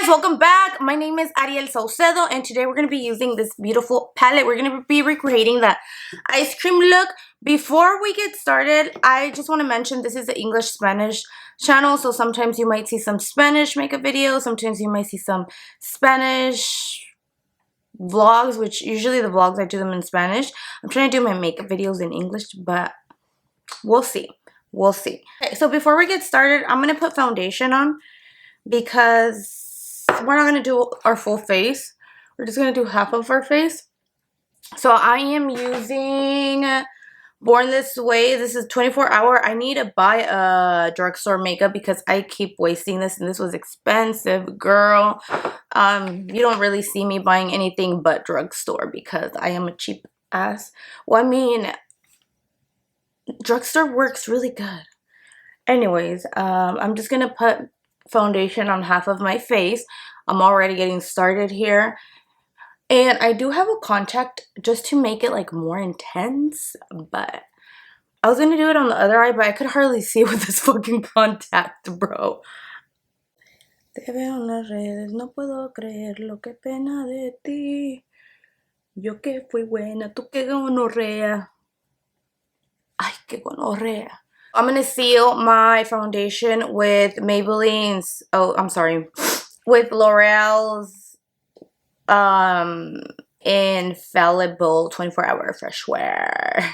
Guys, welcome back. My name is 𝒮𝑔𝑒𝓂𝑒 and today we're going to be using this beautiful palette. We're going to be recreating the ice cream look. Before we get started, I just want to mention this is the English Spanish channel, so sometimes you might see some Spanish makeup videos, sometimes you might see some Spanish vlogs, which usually the vlogs I do them in Spanish. I'm trying to do my makeup videos in English, but we'll see. We'll see. Okay, so before we get started, I'm going to put foundation on because we're not going to do our full face. We're just going to do half of our face. So I am using Born This Way. This is 24-hour. I need to buy a drugstore makeup because I keep wasting this, and this was expensive, girl. You don't really see me buying anything but drugstore because I am a cheap ass. Well, I mean, drugstore works really good. Anyways, I'm just going to put foundation on half of my face. I'm already getting started here, and I do have a contact just to make it like more intense, but I was gonna do it on the other eye, but I could hardly see with this fucking contact, bro. Te veo en las redes, no puedo creer lo que pena de ti. Yo que fui buena, tú que gonorrea. Ay, que gonorrea. I'm going to seal my foundation with Maybelline's, with L'Oreal's Infallible 24-hour fresh wear.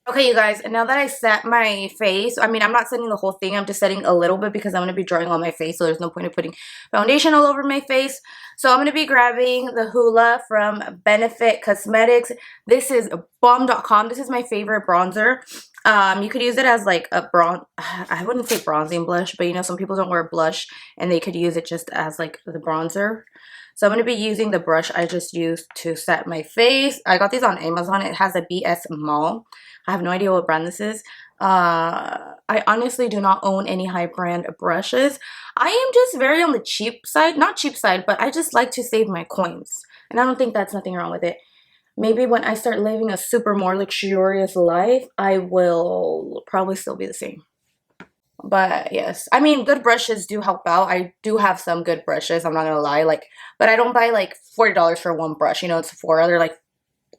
Okay, you guys, and now that I set my face, I mean, I'm not setting the whole thing, I'm just setting a little bit because I'm going to be drawing on my face, so there's no point in putting foundation all over my face. So I'm going to be grabbing the Hoola from Benefit Cosmetics. This is 𝒮𝒾𝑔𝑒𝓂𝑒. This is my favorite bronzer. You could use it as like a I wouldn't say bronzing blush, but you know, some people don't wear blush, and they could use it just as like the bronzer. So I'm going to be using the brush I just used to set my face. I got these on Amazon. It has a BS Mall. I have no idea what brand this is. I honestly do not own any high brand brushes. I am just very on the cheap side. Not cheap side, but I just like to save my coins. And I don't think that's nothing wrong with it. Maybe when I start living a super more luxurious life, I will probably still be the same. But yes, I mean, good brushes do help out. I do have some good brushes, I'm not gonna lie, like, but I don't buy like $40 for one brush, you know. It's Sephora, they're like,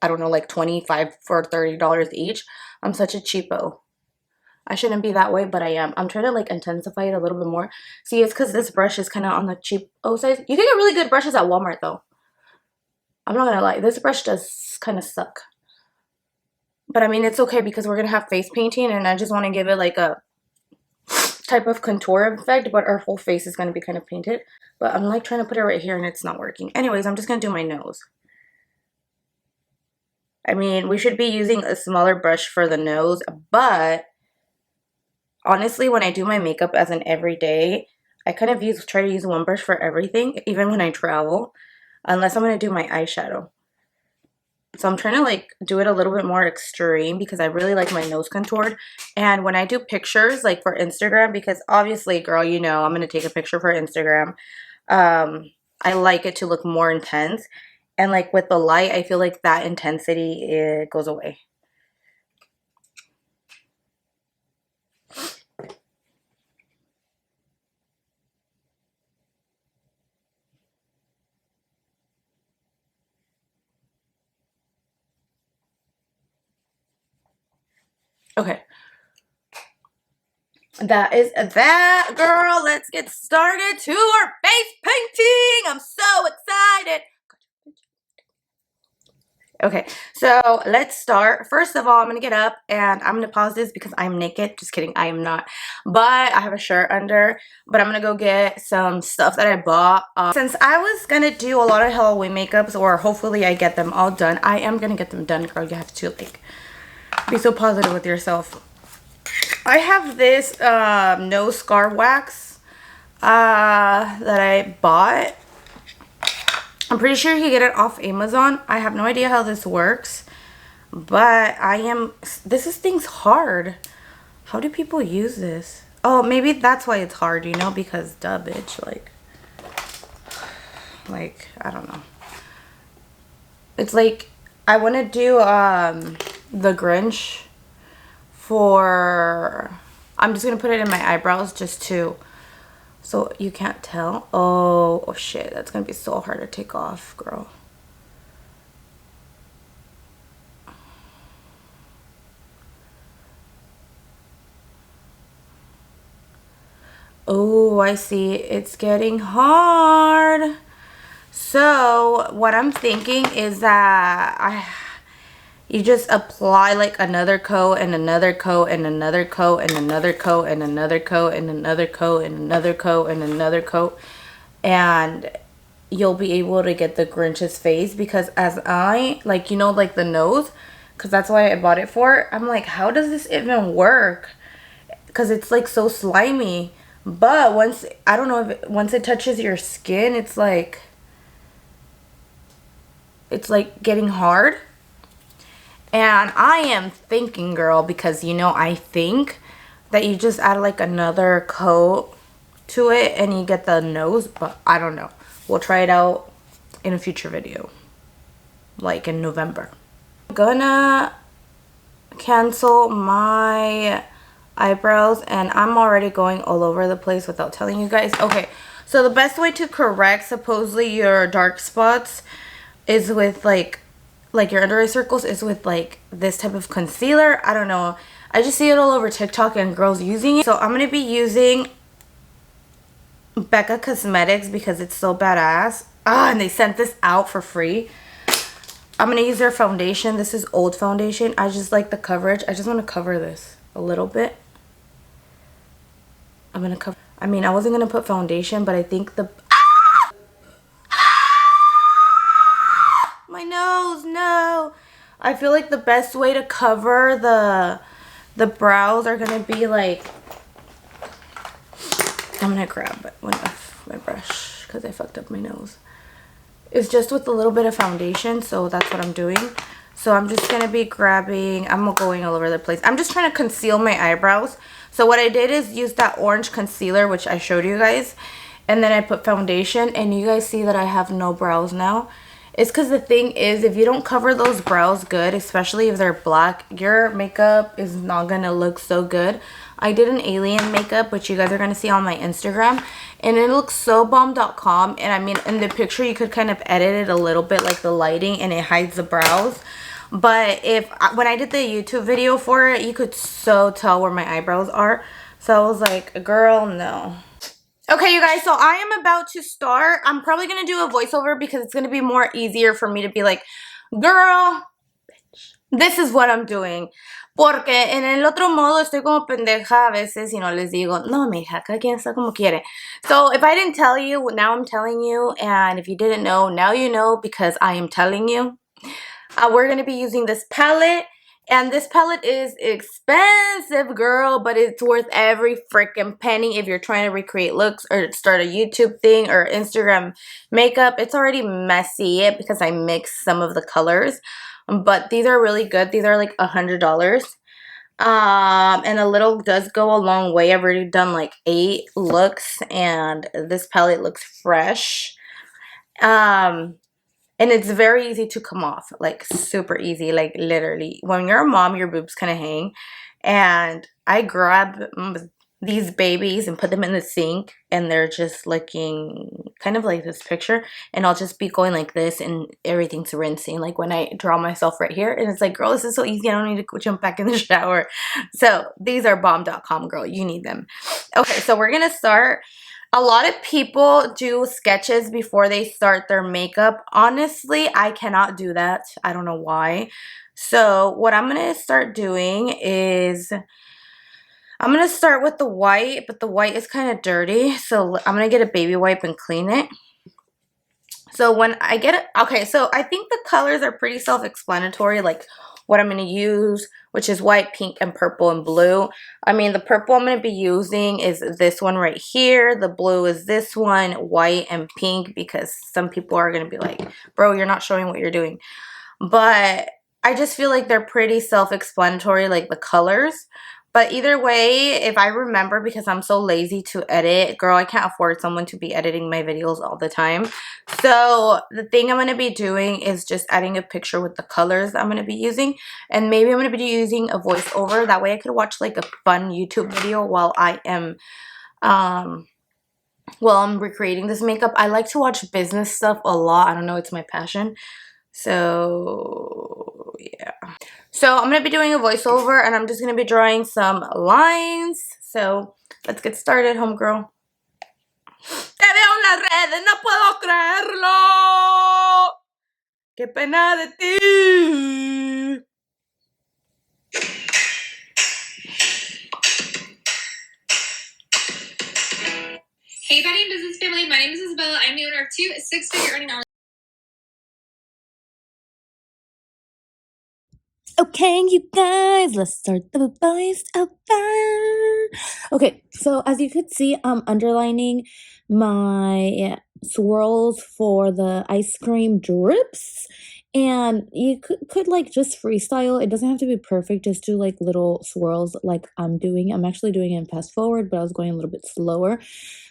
I don't know, like 25 for $30 each. I'm such a cheapo. I shouldn't be that way, but I am. I'm trying to like intensify it a little bit more. See, it's because this brush is kind of on the cheap size. You can get really good brushes at Walmart though. I'm not gonna lie, this brush does kind of suck, but I mean, it's okay because we're gonna have face painting, and I just want to give it like a type of contour effect, but our whole face is going to be kind of painted. But I'm like trying to put it right here and it's not working. Anyways, I'm just going to do my nose. I mean, we should be using a smaller brush for the nose, but honestly, when I do my makeup as an everyday, I kind of try to use one brush for everything, even when I travel, unless I'm going to do my eyeshadow. So I'm trying to like do it a little bit more extreme because I really like my nose contoured. And when I do pictures like for Instagram, because obviously, girl, you know, I'm going to take a picture for Instagram. I like it to look more intense. And like with the light, I feel like that intensity, it goes away. Okay. That is that, girl. Let's get started to our face painting. I'm so excited. Okay, so let's start. First of all, I'm gonna get up and I'm gonna pause this because I'm naked. Just kidding, I am not, but I have a shirt under. But I'm gonna go get some stuff that I bought. Since I was gonna do a lot of Halloween makeups, or hopefully I get them all done, I am gonna get them done, girl. You have to like be so positive with yourself. I have this nose scar wax that I bought. I'm pretty sure you can get it off Amazon. I have no idea how this works, but this thing's hard. How do people use this? Oh, maybe that's why it's hard, you know, because duh, bitch, like, I don't know. It's like, I want to do the Grinch for, I'm just going to put it in my eyebrows just to, so you can't tell. Oh shit, that's going to be so hard to take off, girl. Oh, I see. It's getting hard. So what I'm thinking is that you just apply like another coat and another coat and another coat and another coat and another coat and another coat and another coat and another coat, and you'll be able to get the Grinch's face. Because as I, like, you know, like the nose, because that's why I bought it for, I'm like, how does this even work? Because it's like so slimy. But once, I don't know, if once it touches your skin, it's like getting hard. And I am thinking, girl, because you know, I think that you just add like another coat to it and you get the nose, but I don't know. We'll try it out in a future video, like in November. I'm gonna cancel my eyebrows, and I'm already going all over the place without telling you guys. Okay, so the best way to correct supposedly your dark spots is with like your under eye circles is with like this type of concealer. I don't know, I just see it all over TikTok and girls using it. So I'm gonna be using 𝒮𝒾𝑔𝑒𝓂𝑒 Cosmetics because it's so badass. And they sent this out for free. I'm gonna use their foundation. This is old foundation. I just like the coverage. I just want to cover this a little bit. I'm gonna cover, I mean, I wasn't gonna put foundation, but I think the my nose, no. I feel like the best way to cover the brows are gonna be like, I'm gonna grab one of my brush because I fucked up my nose. It's just with a little bit of foundation, so that's what I'm doing. So I'm just gonna be grabbing, I'm going all over the place. I'm just trying to conceal my eyebrows. So what I did is use that orange concealer, which I showed you guys, and then I put foundation, and you guys see that I have no brows now. It's because the thing is, if you don't cover those brows good, especially if they're black, your makeup is not gonna look so good. I did an alien makeup, which you guys are gonna see on my Instagram, and it looks so bomb.com. And I mean, in the picture you could kind of edit it a little bit, like the lighting, and it hides the brows. But when I did the YouTube video for it, you could so tell where my eyebrows are. So I was like, girl, no. Okay, you guys, so I am about to start. I'm probably going to do a voiceover because it's going to be more easier for me to be like, girl, this is what I'm doing. Porque en el otro modo estoy como pendeja a veces y no les digo, no, mija, cada quien está como quiere. So if I didn't tell you, now I'm telling you. And if you didn't know, now you know because I am telling you. We're going to be using this palette. And this palette is expensive, girl, but it's worth every freaking penny if you're trying to recreate looks or start a YouTube thing or Instagram makeup. It's already messy because I mixed some of the colors, but these are really good. These are like $100. And a little does go a long way. I've already done like 8 looks, and this palette looks fresh. And it's very easy to come off, like super easy, like literally. When you're a mom, your boobs kind of hang. And I grab these babies and put them in the sink, and they're just looking kind of like this picture. And I'll just be going like this, and everything's rinsing. Like when I draw myself right here, and it's like, girl, this is so easy. I don't need to jump back in the shower. So these are bomb.com, girl. You need them. Okay, so we're going to start. A lot of people do sketches before they start their makeup. Honestly, I cannot do that. I don't know why. So what I'm going to start doing is I'm going to start with the white, but the white is kind of dirty. So I'm going to get a baby wipe and clean it. So when I get it, okay, so I think the colors are pretty self-explanatory, like what I'm going to use, which is white, pink, and purple, and blue. I mean, the purple I'm going to be using is this one right here. The blue is this one, white and pink, because some people are going to be like, bro, you're not showing what you're doing. But I just feel like they're pretty self-explanatory, like the colors. But either way, if I remember, because I'm so lazy to edit, girl, I can't afford someone to be editing my videos all the time. So the thing I'm going to be doing is just adding a picture with the colors I'm going to be using. And maybe I'm going to be using a voiceover. That way I could watch like a fun YouTube video while I'm recreating this makeup. I like to watch business stuff a lot. I don't know, it's my passion. So yeah. So I'm going to be doing a voiceover and I'm just going to be drawing some lines. So let's get started, homegirl. Te veo en las redes, no puedo creerlo. Qué pena de ti. Hey, Betty and Business Family. My name is Isabella. I'm the owner of 2 six-figure earning online. Okay, you guys, let's start the voiceover. Okay, so as you could see, I'm underlining my swirls for the ice cream drips. And you could like just freestyle. It doesn't have to be perfect. Just do like little swirls like I'm doing. I'm actually doing it in fast forward, but I was going a little bit slower.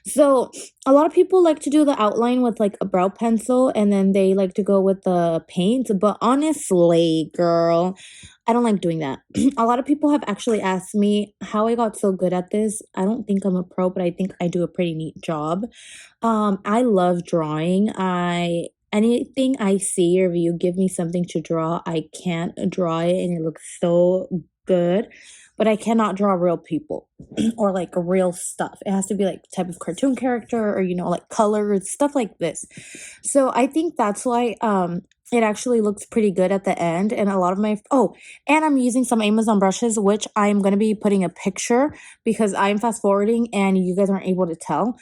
So a lot of people like to do the outline with like a brow pencil and then they like to go with the paint. But honestly, girl, I don't like doing that. A lot of people have actually asked me how I got so good at this. I don't think I'm a pro, but I think I do a pretty neat job. I love drawing. Anything I see or if you give me something to draw, I can't draw it and it looks so good. But I cannot draw real people or like real stuff. It has to be like type of cartoon character or like colors, stuff like this. So I think that's why it actually looks pretty good at the end. And a lot of and I'm using some Amazon brushes, which I'm going to be putting a picture because I'm fast forwarding and you guys aren't able to tell.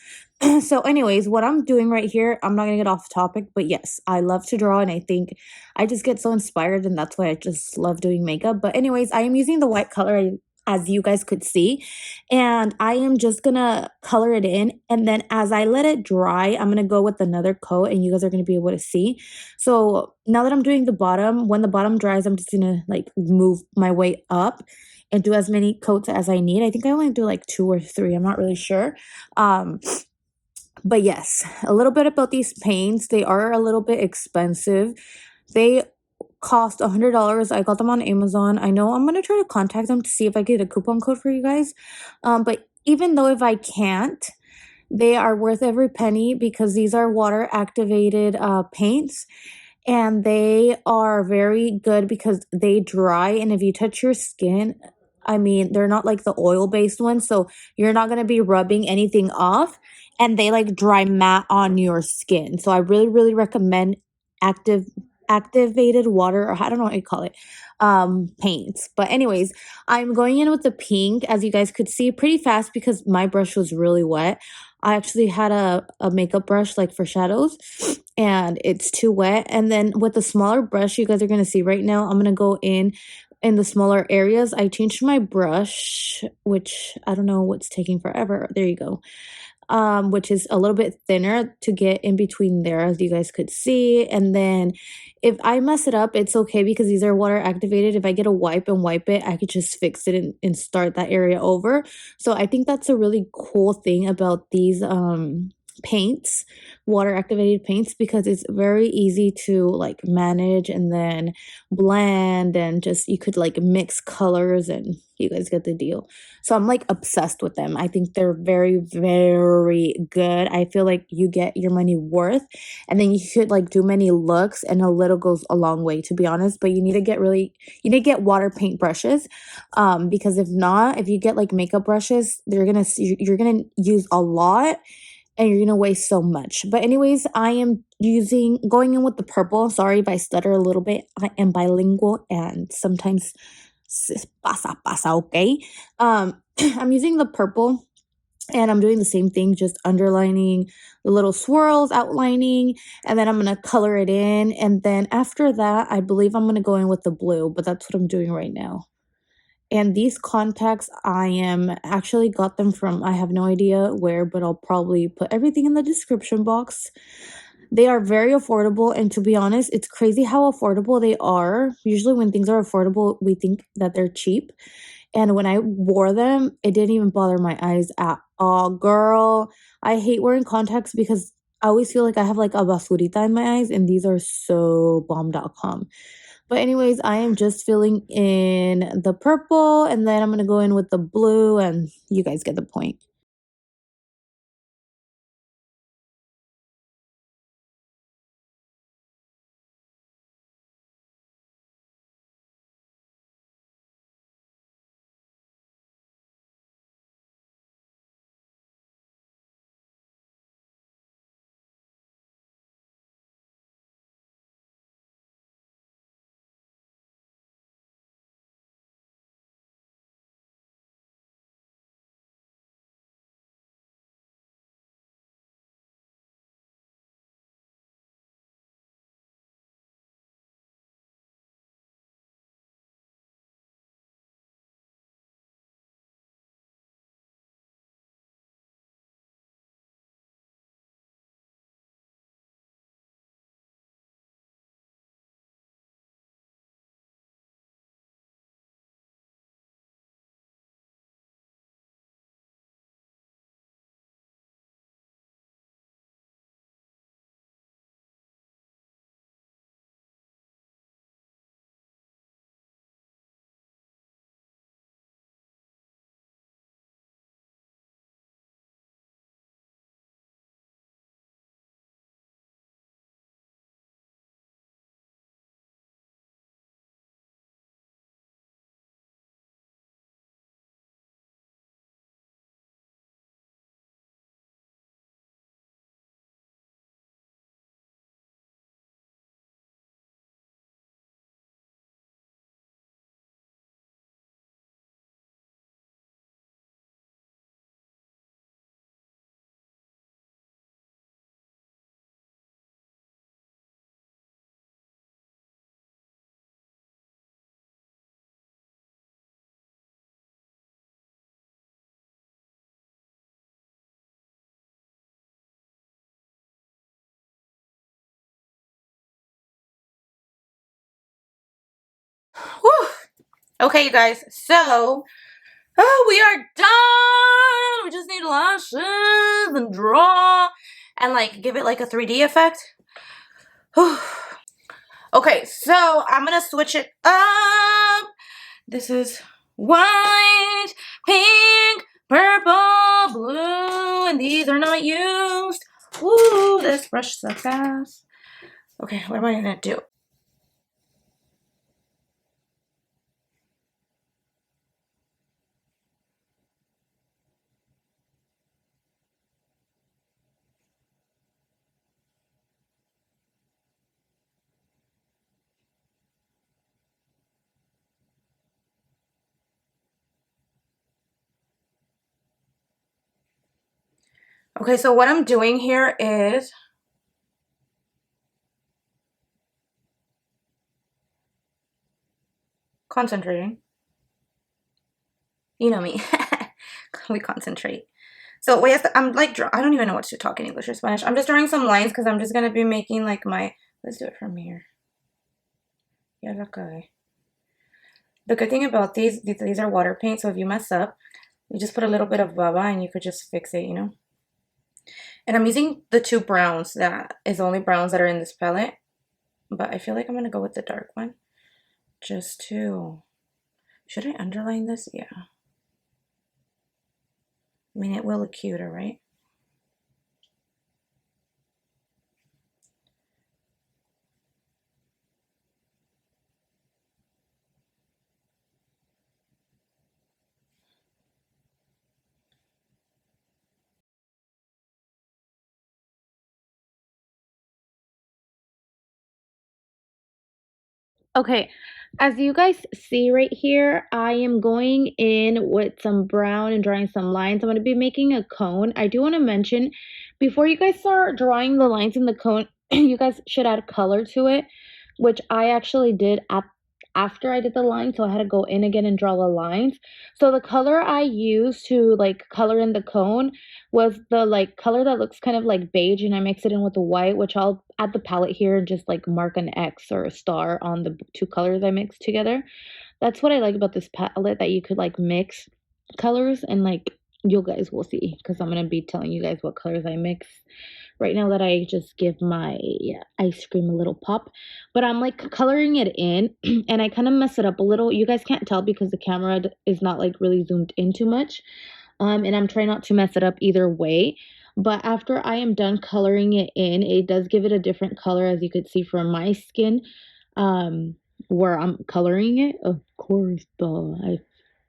So anyways, what I'm doing right here, I'm not going to get off topic, but yes, I love to draw and I think I just get so inspired and that's why I just love doing makeup. But anyways, I am using the white color as you guys could see, and I am just gonna color it in, and then as I let it dry, I'm gonna go with another coat and you guys are gonna be able to see. So now that I'm doing the bottom, when the bottom dries, I'm just gonna like move my way up and do as many coats as I need. I think I only do like 2 or 3, I'm not really sure. But yes, a little bit about these paints. They are a little bit expensive. They cost $100. I got them on Amazon. I know I'm going to try to contact them to see if I get a coupon code for you guys. But even though if I can't, they are worth every penny because these are water activated paints. And they are very good because they dry. And if you touch your skin, I mean, they're not like the oil-based ones. So you're not going to be rubbing anything off. And they like dry matte on your skin. So I really, really recommend activated water, or I don't know what you call it, paints. But anyways, I'm going in with the pink, as you guys could see, pretty fast because my brush was really wet. I actually had a makeup brush like for shadows and it's too wet. And then with the smaller brush you guys are going to see right now, I'm going to go in the smaller areas. I changed my brush, which I don't know what's taking forever. There you go. Which is a little bit thinner to get in between there, as you guys could see. And then if I mess it up, it's okay because these are water activated. If I get a wipe and wipe it, I could just fix it and start that area over. So I think that's a really cool thing about these paints, water activated paints, because it's very easy to like manage and then blend and just you could like mix colors and you guys get the deal. So I'm like obsessed with them. I think they're very, very good. I feel like you get your money worth, and then you should like do many looks, and a little goes a long way, to be honest. But you need to get water paint brushes, because if not, if you get like makeup brushes, you're gonna use a lot and you're gonna waste so much. But anyways, I am going in with the purple. Sorry if I stutter a little bit. I am bilingual and sometimes pasa, okay? I'm using the purple and I'm doing the same thing, just underlining the little swirls, outlining, and then I'm going to color it in. And then after that, I believe I'm going to go in with the blue, but that's what I'm doing right now. And these contacts, I am actually got them from, I have no idea where, but I'll probably put everything in the description box. They are very affordable, and to be honest, it's crazy how affordable they are. Usually when things are affordable, we think that they're cheap. And when I wore them, it didn't even bother my eyes at all. Girl, I hate wearing contacts because I always feel like I have like a basurita in my eyes, and these are so bomb.com. But anyways, I am just filling in the purple, and then I'm going to go in with the blue, and you guys get the point. Whew. Okay, you guys, so we are done. We just need lashes and draw and like give it like a 3D effect. Whew. Okay, so I'm gonna switch it up. This is white, pink, purple, blue, and these are not used. Woo, this brush sucks ass. Okay, what am I gonna do? Okay, so what I'm doing here is concentrating. You know me. We concentrate. So wait, I'm like, I don't even know what to talk in English or Spanish. I'm just drawing some lines because I'm just gonna be making like my, let's do it from here. Yeah, okay. The good thing about these are water paint, so if you mess up, you just put a little bit of baba and you could just fix it, you know? And I'm using the two browns, that is the only browns that are in this palette. But I feel like I'm gonna go with the dark one. Just to, should I underline this? Yeah. I mean, it will look cuter, right? Okay, as you guys see right here, I am going in with some brown and drawing some lines. I'm going to be making a cone. I do want to mention, before you guys start drawing the lines in the cone, you guys should add color to it, which I actually did after I did the line, so I had to go in again and draw the lines. So the color I used to like color in the cone was the like color that looks kind of like beige, and I mix it in with the white, which I'll add the palette here and just like mark an X or a star on the two colors I mixed together. That's what I like about this palette, that you could like mix colors, and like you guys will see, because I'm gonna be telling you guys what colors I mix right now that I just give my ice cream a little pop. But I'm like coloring it in and I kind of mess it up a little. You guys can't tell because the camera is not like really zoomed in too much. And I'm trying not to mess it up either way. But after I am done coloring it in, it does give it a different color, as you could see from my skin, um, where I'm coloring it. Of course, I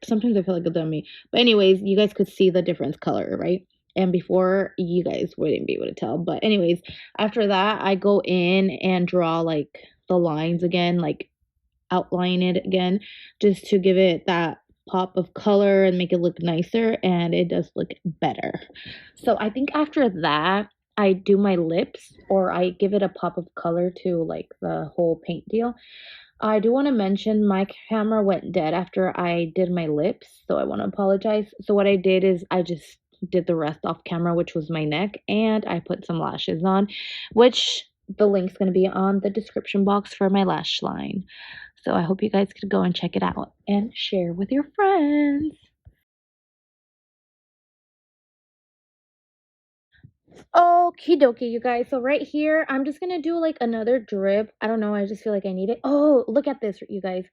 sometimes I feel like a dummy. But anyways, you guys could see the different color, right? And before, you guys wouldn't be able to tell. But anyways, after that, I go in and draw like the lines again, like outline it again, just to give it that pop of color and make it look nicer, and it does look better. So I think after that, I do my lips, or I give it a pop of color to like the whole paint deal. I do want to mention my camera went dead after I did my lips, so I want to apologize. So what I did is I just did the rest off camera, which was my neck, and I put some lashes on, which the link's going to be on the description box for my lash line. So I hope you guys could go and check it out and share with your friends. Okie dokie, you guys. So right here, I'm just gonna do like another drip. I don't know. I just feel like I need it. Oh, look at this, you guys.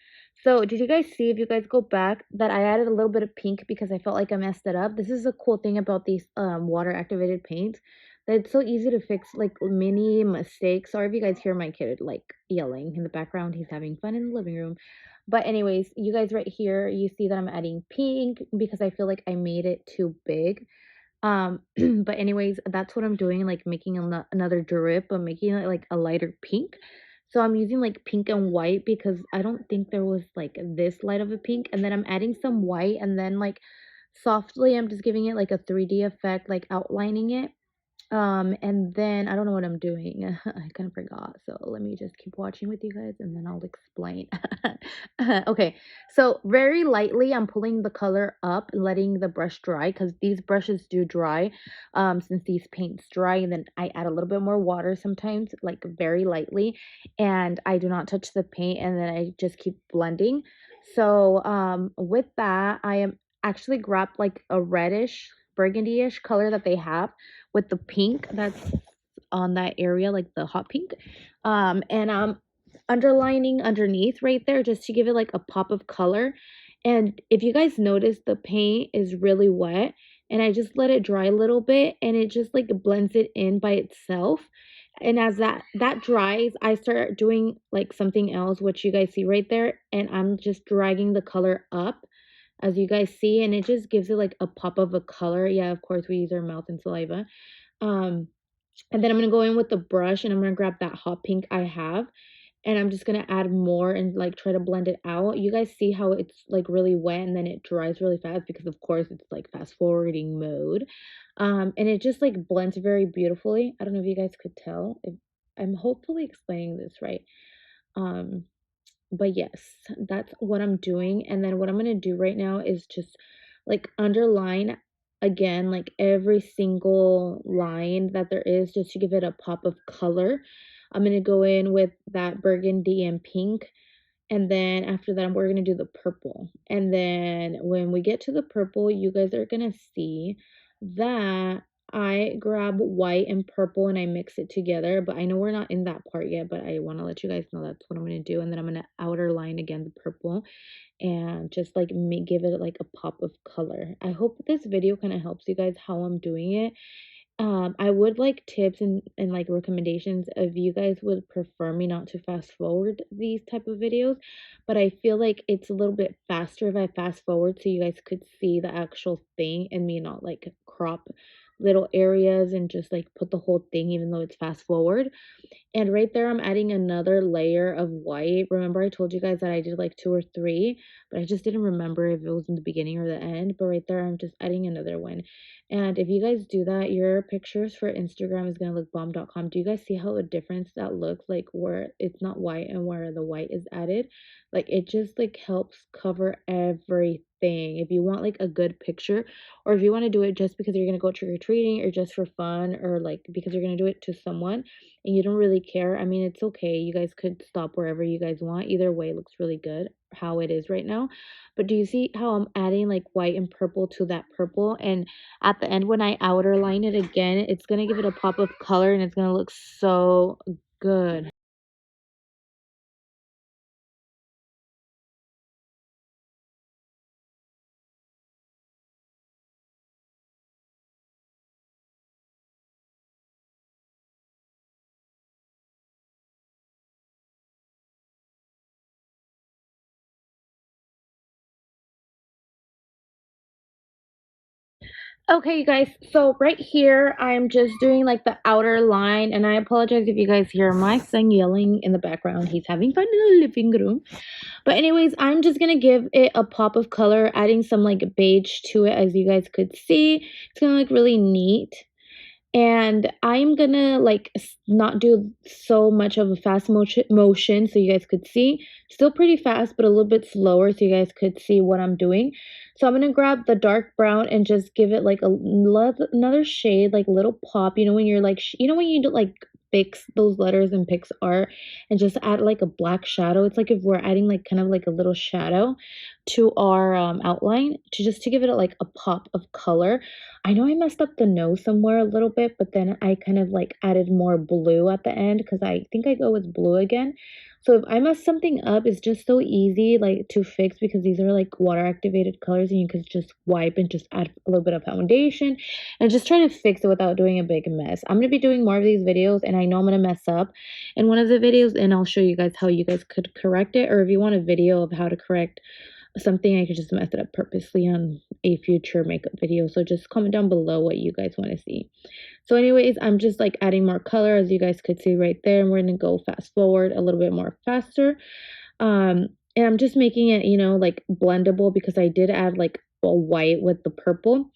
So did you guys see, if you guys go back, that I added a little bit of pink because I felt like I messed it up? This is a cool thing about these water activated paints, that it's so easy to fix like mini mistakes. Sorry if you guys hear my kid like yelling in the background. He's having fun in the living room. But anyways, you guys, right here, you see that I'm adding pink because I feel like I made it too big. But anyways, that's what I'm doing, like making another drip, but making it like a lighter pink. So I'm using like pink and white because I don't think there was like this light of a pink. And then I'm adding some white, and then like softly I'm just giving it like a 3D effect, like outlining it. And then I don't know what I'm doing. I kind of forgot. So let me just keep watching with you guys and then I'll explain. Okay. So very lightly, I'm pulling the color up, letting the brush dry, because these brushes do dry. Since these paints dry, and then I add a little bit more water sometimes, like very lightly, and I do not touch the paint, and then I just keep blending. So, with that, I am actually grabbed like a reddish burgundy-ish color that they have with the pink that's on that area, like the hot pink. And I'm underlining underneath right there just to give it like a pop of color. And if you guys notice, the paint is really wet, and I just let it dry a little bit, and it just like blends it in by itself. And as that dries, I start doing like something else, which you guys see right there, and I'm just dragging the color up, as you guys see, and it just gives it like a pop of a color. Yeah, of course we use our mouth and saliva. um and then I'm gonna go in with the brush, and I'm gonna grab that hot pink I have, and I'm just gonna add more and like try to blend it out. You guys see how it's like really wet and then it dries really fast, because of course it's like fast forwarding mode. And it just like blends very beautifully. I don't know if you guys could tell, if I'm hopefully explaining this right. um but yes, that's what I'm doing. And then what I'm going to do right now is just like underline again, like every single line that there is, just to give it a pop of color. I'm going to go in with that burgundy and pink, and then after that, we're going to do the purple. And then when we get to the purple, you guys are going to see that I grab white and purple and I mix it together. But I know we're not in that part yet, but I want to let you guys know that's what I'm going to do. And then I'm going to outer line again the purple, and just like give it like a pop of color. I hope this video kind of helps you guys how I'm doing it. I would like tips and like recommendations if you guys would prefer me not to fast forward these type of videos, but I feel like it's a little bit faster if I fast forward, so you guys could see the actual thing and me not like crop little areas and just like put the whole thing, even though it's fast forward. And right there, I'm adding another layer of white. Remember, I told you guys that I did like 2 or 3, but I just didn't remember if it was in the beginning or the end. But right there, I'm just adding another one. And if you guys do that, your pictures for Instagram is going to look bomb.com. Do you guys see how a difference that looks like, where it's not white and where the white is added? Like, it just, like, helps cover everything. If you want, like, a good picture, or if you wanna do it just because you're gonna go trick-or-treating or just for fun, or, like, because you're gonna do it to someone and you don't really care, I mean, it's okay. You guys could stop wherever you guys want. Either way looks really good how it is right now. But do you see how I'm adding, like, white and purple to that purple? And at the end, when I outer line it again, it's gonna give it a pop of color, and it's gonna look so good. Okay, you guys, so right here, I'm just doing like the outer line, and I apologize if you guys hear my son yelling in the background. He's having fun in the living room. But anyways, I'm just gonna give it a pop of color, adding some like beige to it, as you guys could see. It's gonna look really neat. And I'm gonna like not do so much of a fast motion so you guys could see. Still pretty fast, but a little bit slower so you guys could see what I'm doing. So I'm gonna grab the dark brown and just give it like another shade, like little pop. You know when you're like, you know when you do like fix those letters in PixArt and just add like a black shadow. It's like if we're adding like kind of like a little shadow to our outline to give it like a pop of color. I know I messed up the nose somewhere a little bit, but then I kind of like added more blue at the end because I think I go with blue again. So if I mess something up, it's just so easy like to fix because these are like water activated colors and you can just wipe and just add a little bit of foundation and just try to fix it without doing a big mess. I'm going to be doing more of these videos and I know I'm going to mess up in one of the videos and I'll show you guys how you guys could correct it, or if you want a video of how to correct something, I could just mess it up purposely on a future makeup video. So just comment down below what you guys want to see. So anyways, I'm just like adding more color, as you guys could see right there, and we're gonna go fast forward a little bit more faster. And I'm just making it, you know, like blendable because I did add like a white with the purple,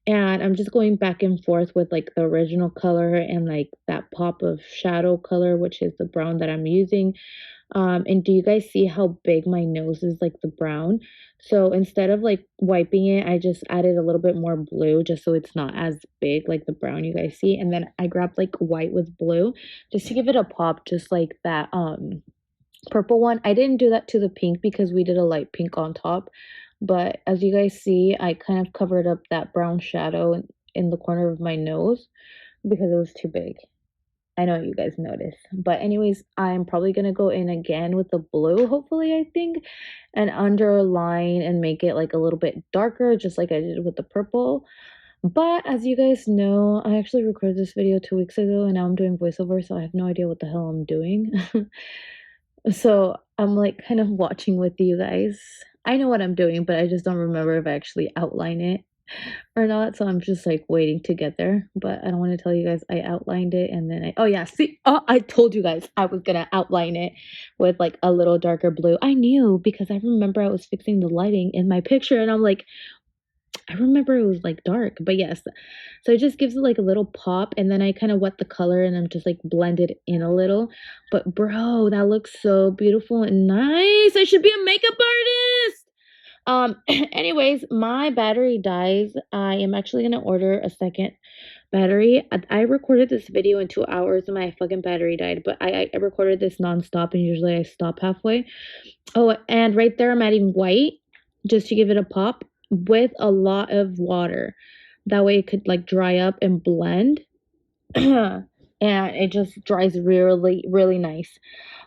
and I'm just going back and forth with like the original color and like that pop of shadow color, which is the brown that I'm using. And do you guys see how big my nose is, like the brown? So instead of like wiping it, I just added a little bit more blue just so it's not as big like the brown you guys see. And then I grabbed like white with blue just to give it a pop, just like that purple one. I didn't do that to the pink because we did a light pink on top. But as you guys see, I kind of covered up that brown shadow in the corner of my nose because it was too big. I know you guys noticed. But anyways, I'm probably going to go in again with the blue, hopefully, I think, and underline and make it like a little bit darker, just like I did with the purple. But as you guys know, I actually recorded this video 2 weeks ago and now I'm doing voiceover, so I have no idea what the hell I'm doing. So I'm like kind of watching with you guys. I know what I'm doing, but I just don't remember if I actually outline it or not. So I'm just like waiting to get there. But I don't want to tell you guys I outlined it and then oh yeah, see, oh, I told you guys I was gonna outline it with like a little darker blue. I knew because I remember I was fixing the lighting in my picture and I'm like, I remember it was like dark, but yes. So it just gives it like a little pop and then I kind of wet the color and I'm just like blend it in a little. But bro, that looks so beautiful and nice. I should be a makeup artist. Anyways, my battery dies. I am actually gonna order a second battery. I recorded this video in 2 hours and my fucking battery died, but I recorded this nonstop and usually I stop halfway. Oh, and right there I'm adding white just to give it a pop with a lot of water. That way it could like dry up and blend. And it just dries really, really nice.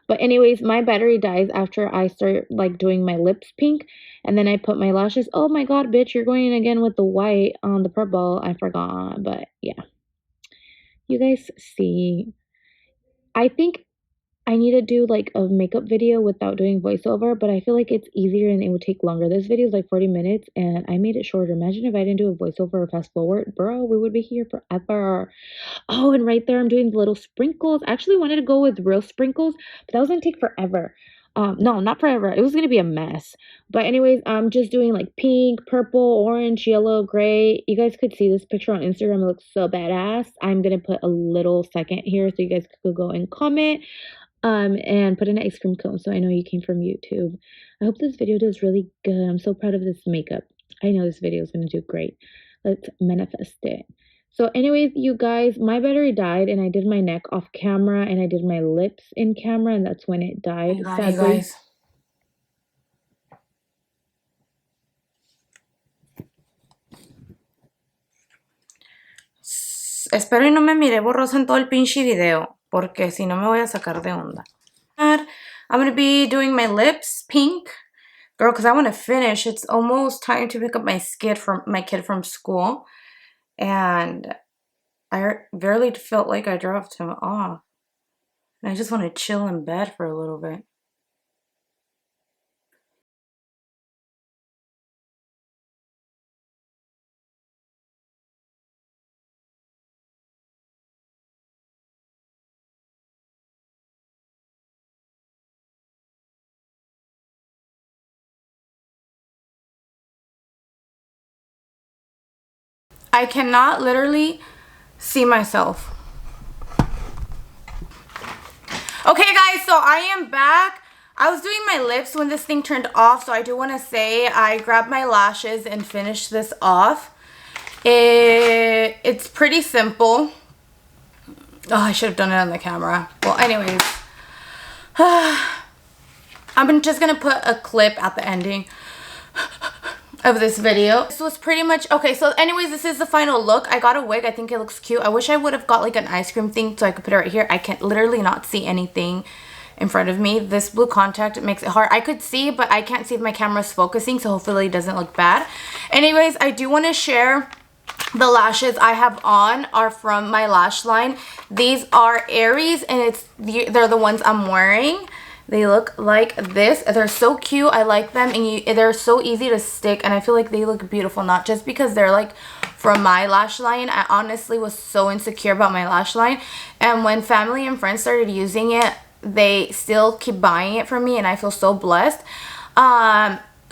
But anyways, my battery dies after I start like doing my lips pink and then I put my lashes. Oh my god, bitch, you're going in again with the white on the purple. I forgot, but yeah. You guys see. I think I need to do like a makeup video without doing voiceover, but I feel like it's easier and it would take longer. This video is like 40 minutes and I made it shorter. Imagine if I didn't do a voiceover or fast forward. Bro, we would be here forever. Oh, and right there I'm doing the little sprinkles. I actually wanted to go with real sprinkles, but that was gonna take forever. No, not forever. It was gonna be a mess. But anyways, I'm just doing like pink, purple, orange, yellow, gray. You guys could see this picture on Instagram. It looks so badass. I'm gonna put a little second here so you guys could go and comment. and put in an ice cream cone so I know you came from YouTube. I hope this video does really good. I'm so proud of this makeup. I know this video is going to do great. Let's manifest it. So anyways, you guys, my battery died and I did my neck off camera and I did my lips in camera and that's when it died, sadly. You guys. Espero y no me mire borrosa en todo el pinche video, porque si no me voy a sacar de onda. I'm going to be doing my lips pink. Girl, because I want to finish. It's almost time to pick up my kid from school. And I barely felt like I dropped him off. And I just want to chill in bed for a little bit. I cannot literally see myself. Okay guys, so I am back. I was doing my lips when this thing turned off, so I do want to say I grabbed my lashes and finished this off. It's pretty simple. Oh, I should have done it on the camera. Well, anyways. I'm just going to put a clip at the ending of this video. This was pretty much okay. So anyways, this is the final look. I got a wig. I think it looks cute. I wish I would have got like an ice cream thing so I could put it right here. I can literally not see anything in front of me. This blue contact makes it hard. I could see, but I can't see if my camera's focusing, so hopefully it doesn't look bad. Anyways, I do want to share the lashes I have on are from my lash line. These are Aries, and they're the ones I'm wearing. They look like this. They're so cute. I like them, and they're so easy to stick, and I feel like they look beautiful, not just because they're like from my lash line. I honestly was so insecure about my lash line, and when family and friends started using it, they still keep buying it from me, and I feel so blessed.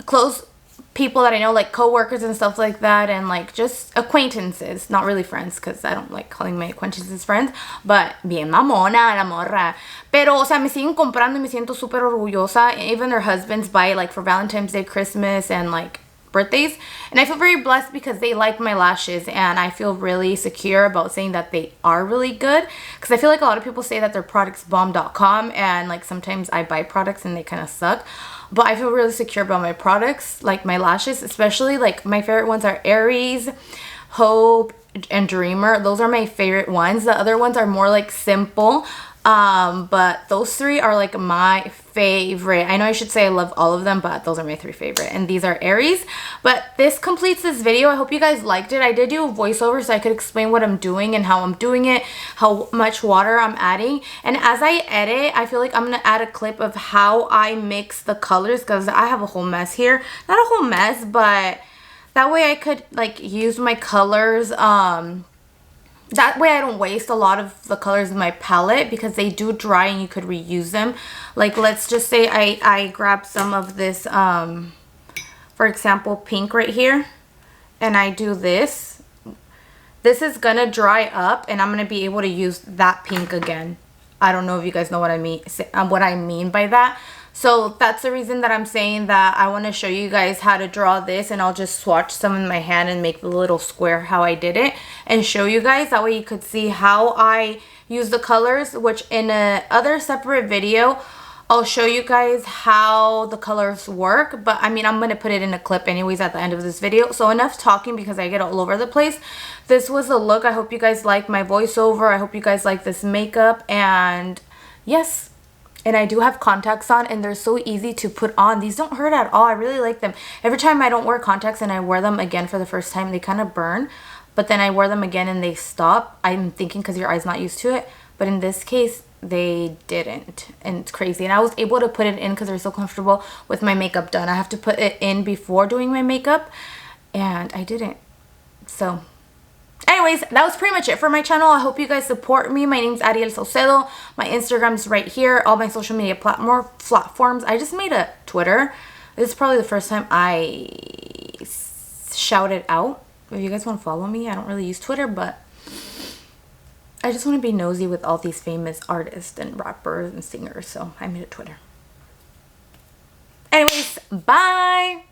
Close people that I know, like co-workers and stuff like that, and like just acquaintances, not really friends, because I don't like calling my acquaintances friends, but bien mamona la morra. Pero, o sea, me siguen comprando y me siento súper orgullosa. Even their husbands buy it like for Valentine's Day, Christmas, and like birthdays, and I feel very blessed because they like my lashes, and I feel really secure about saying that they are really good, because I feel like a lot of people say that their products bomb.com, and like sometimes I buy products and they kind of suck. But I feel really secure about my products, like my lashes, especially like my favorite ones are Aries, Hope, and Dreamer. Those are my favorite ones. The other ones are more like simple, but those three are like my favorite. I know I should say I love all of them, but those are my three favorite, and these are Aries. But this completes this video. I hope you guys liked it. I did do a voiceover so I could explain what I'm doing and how I'm doing it, how much water I'm adding, and as I edit, I feel like I'm gonna add a clip of how I mix the colors, because I have a whole mess here. Not a whole mess, but that way I could like use my colors. That way I don't waste a lot of the colors in my palette, because they do dry and you could reuse them. Like, let's just say I grab some of this, for example, pink right here, and I do this. This is gonna dry up, and I'm gonna be able to use that pink again. I don't know if you guys know what I mean by that. So that's the reason that I'm saying that I want to show you guys how to draw this, and I'll just swatch some in my hand and make the little square how I did it and show you guys. That way you could see how I use the colors, which in a other separate video I'll show you guys how the colors work. But I mean, I'm going to put it in a clip anyways at the end of this video. So enough talking, because I get all over the place. This was the look. I hope you guys like my voiceover. I hope you guys like this makeup, and yes. And I do have contacts on, and they're so easy to put on. These don't hurt at all. I really like them. Every time I don't wear contacts and I wear them again for the first time, they kind of burn. But then I wear them again and they stop. I'm thinking because your eye's not used to it. But in this case, they didn't. And it's crazy. And I was able to put it in because they're so comfortable with my makeup done. I have to put it in before doing my makeup, and I didn't. So anyways, that was pretty much it for my channel. I hope you guys support me. My name's Ariel Salcedo. My Instagram's right here. All my social media platforms. I just made a Twitter. This is probably the first time I shout it out. If you guys want to follow me, I don't really use Twitter, but I just want to be nosy with all these famous artists and rappers and singers, so I made a Twitter. Anyways, bye!